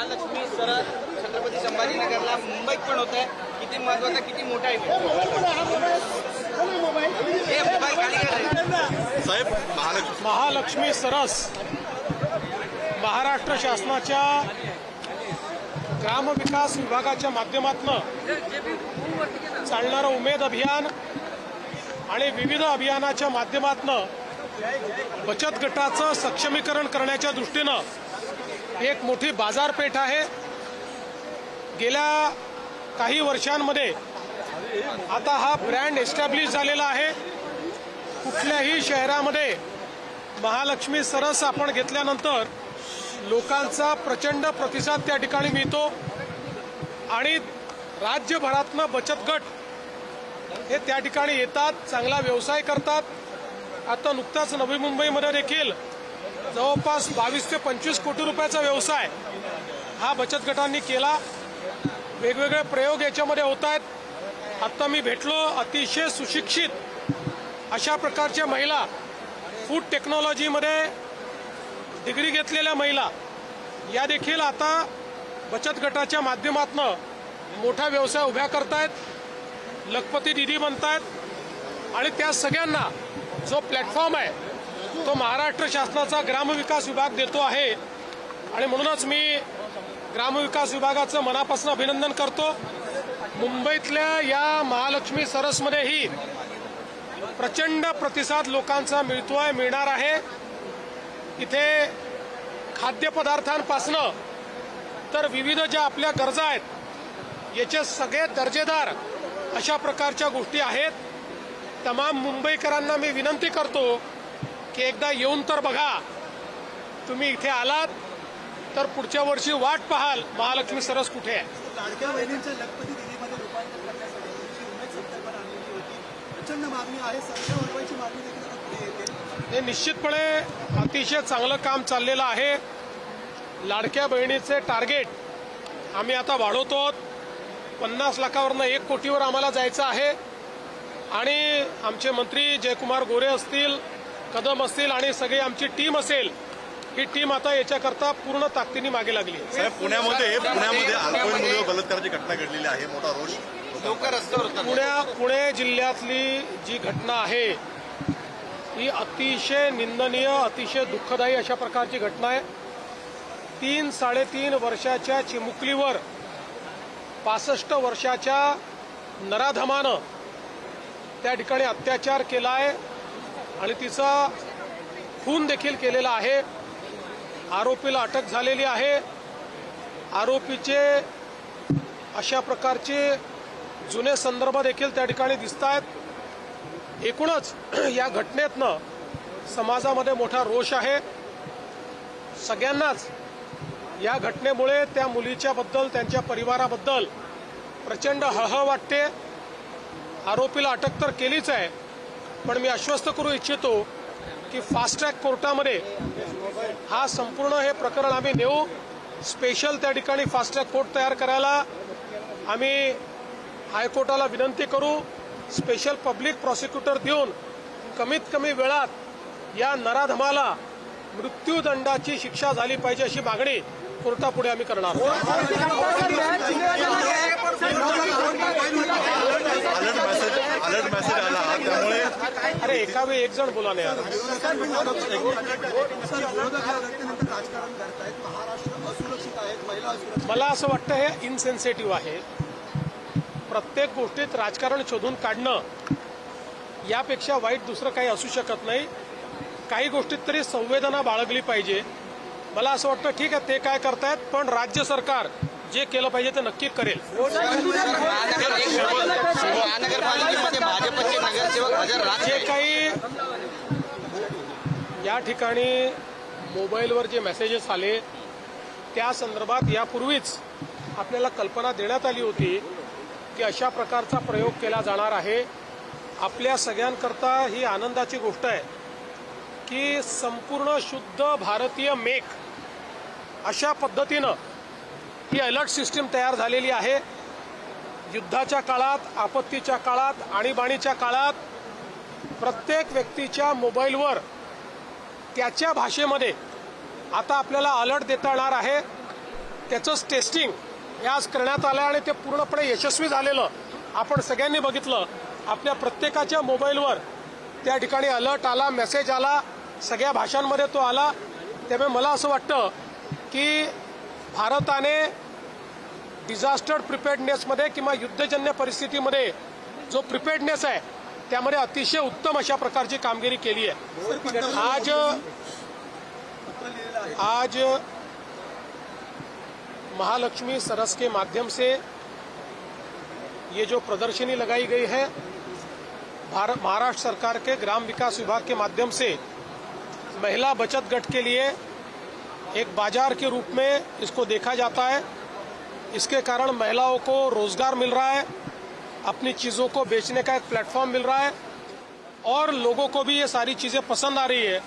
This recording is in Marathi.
महालक्ष्मी सरस छत्रपती संभाजीनगरला मुंबईत पण होत आहे. किती महत्वाचा किती मोठा आहे साहेब. महालक्ष्मी सरस महाराष्ट्र शासनाच्या ग्रामविकास विभागाच्या माध्यमातून चालणारं उमेद अभियान आणि विविध अभियानाच्या माध्यमातून बचत गटाचं सक्षमीकरण करण्याच्या दृष्टीनं एक मोठी बाजारपेठ आहे. गेल्या काही वर्षांमध्ये आता हा ब्रँड एस्टॅब्लिश झालेला आहे. कुठल्याही शहरामध्ये महालक्ष्मी सरस आपण घेतल्यानंतर लोकांचा प्रचंड प्रतिसाद त्या ठिकाणी मिळतो आणि राज्यभरातनं बचत गट हे त्या ठिकाणी येतात, चांगला व्यवसाय करतात. आता नुकताच नवी मुंबईमध्ये देखील जवळपास 22 ते 25 कोटी रुपयाचा व्यवसाय हा बचत गटांनी केला. वेगवेगळे प्रयोग याच्यामध्ये होत आहेत. आता मी भेटलो अतिशय सुशिक्षित अशा प्रकारच्या महिला, फूड टेक्नॉलॉजीमध्ये डिग्री घेतलेल्या महिला या देखील आता बचत गटाच्या माध्यमातून मोठा व्यवसाय उभ्या करतायत, लखपती दीदी बनतायत आणि त्या सगळ्यांना जो प्लॅटफॉर्म आहे तो महाराष्ट्र शासनाचा ग्रामविकास विभाग देतो आहे. आणि म्हणूनच मी ग्रामविकास विभागाचं मनापासून अभिनंदन करतो. मुंबईतल्या या महालक्ष्मी सरसमध्येही प्रचंड प्रतिसाद लोकांचा मिळणार आहे. इथे खाद्यपदार्थांपासनं तर विविध ज्या आपल्या गरजा आहेत याचे सगळे दर्जेदार अशा प्रकारच्या गोष्टी आहेत. तमाम मुंबईकरांना मी विनंती करतो की एकदा येऊन तर बघा. तुम्ही इथे आलात तर पुढच्या वर्षी वाट पाहाल महालक्ष्मी सरस कुठे आहे. लाडक्या बहिणींच्या लखपती दिदीमध्ये रूपांतर करण्यासाठी तुमची उमेद संकल्पना आणलेली होती. प्रचंड मागणी आहे. 700 रुपयाची मागणी देखील आता पुढे येते. हे निश्चितपणे अतिशय चांगलं काम चाललेलं आहे. लाडक्या बहिणीचे टार्गेट आम्ही आता वाढवतो. 50 लाखावरनं 1 कोटीवर आम्हाला जायचं आहे. आणि आमचे मंत्री जयकुमार गोरे असतील, कदम असतील आणि सगळी आमची टीम असेल, ही टीम आता याच्याकरता पूर्ण ताकदीने मागे लागली. साहेब, पुण्यामध्ये अल्पवयीन बलात्काराची घटना घडलेली आहे. मोठा रोष लोक रस्त्यावर. पुणे जिल्ह्यातली जी घटना आहे ही अतिशय निंदनीय, अतिशय दुःखदायी अशा प्रकारची घटना आहे. 3-3.5 वर्षाच्या चिमुकलीवर 65 वर्षाच्या नराधमानं त्या ठिकाणी अत्याचार केला आहे आणि तिचा खून देखील केलेला आहे. आरोपीला अटक झालेली आहे. आरोपीचे अशा प्रकारचे जुने संदर्भ देखील त्या ठिकाणी दिसत आहेत. एकूणच या घटनेतनं समाजामध्ये मोठा रोष आहे. सगळ्यांनाच या घटनेमुळे त्या मुलीच्या बद्दल, त्यांच्या परिवाराबद्दल प्रचंड हळहळ वाटते. आरोपीला अटक तर केलीच आहे, पण मी आश्वस्त करू इच्छितो की फास्ट ट्रॅक कोर्टामध्ये हा संपूर्ण हे प्रकरण आम्ही नेऊ. स्पेशल त्या ठिकाणी फास्ट ट्रॅक कोर्ट तयार करायला आम्ही हायकोर्टाला विनंती करू. स्पेशल पब्लिक प्रॉसिक्युटर देऊन कमीत कमी वेळात या नराधमाला मृत्यूदंडाची शिक्षा झाली पाहिजे अशी मागणी कोर्टापुढे आम्ही करणार आहोत. अलर्ट मेसेज आला त्यामुळे अरे एका वेळी एक जण बोला नाही. राजकारण करतायत. महाराष्ट्र असुरक्षित आहेत, महिला असुरक्षित. मला असं वाटतं हे इनसेन्सिटिव्ह आहे. प्रत्येक गोष्टीत राजकारण शोधून काढणं यापेक्षा वाईट दुसरं काही असू शकत नाही. काही गोष्टीत तरी संवेदना बाळगली पाहिजे. मला असं वाटतं ठीक आहे ते काय करतायत, पण राज्य सरकार जे केलं पाहिजे ते नक्की करेल. महानगरपालिकेमध्ये भाजपचे नगरसेवक जे काही या ठिकाणी मोबाईलवर जे मेसेजेस आले त्या संदर्भात यापूर्वीच आपल्याला कल्पना देण्यात आली होती की अशा प्रकारचा प्रयोग केला जाणार आहे. आपल्या सगळ्यांकरता ही आनंदाची गोष्ट आहे की संपूर्ण शुद्ध भारतीय मेक अशा पद्धतीनं ही अलर्ट सिस्टीम तयार झालेली आहे. युद्धाच्या काळात, आपत्तीच्या काळात, आणीबाणीच्या काळात प्रत्येक व्यक्तीच्या मोबाईलवर त्याच्या भाषेमध्ये आता आपल्याला अलर्ट देता येणार आहे त्याचंच टेस्टिंग हे आज करण्यात आलं आणि ते पूर्णपणे यशस्वी झालेलं आपण सगळ्यांनी बघितलं. आपल्या प्रत्येकाच्या मोबाईलवर त्या ठिकाणी अलर्ट आला, मेसेज आला, सगळ्या भाषांमध्ये तो आला. त्यामुळे मला असं वाटतं की भारताने डिझास्टर प्रिपेअर्डनेसमध्ये किंवा युद्धजन्य परिस्थितीमध्ये जो प्रिपेअर्डनेस आहे त्यामध्ये अतिशय उत्तम अशा प्रकारची कामगिरी केली आहे. आज महालक्ष्मी सरस के माध्यम से ये जो प्रदर्शनी लगाई गई है, महाराष्ट्र सरकार के ग्राम विकास विभाग के माध्यम से महिला बचत गट के लिए एक बाजार के रूप में इसको देखा जाता है. इसके कारण महिलाओं को रोजगार मिल रहा है, अपनी चीज़ों को बेचने का एक प्लेटफॉर्म मिल रहा है और लोगों को भी ये सारी चीज़ें पसंद आ रही है.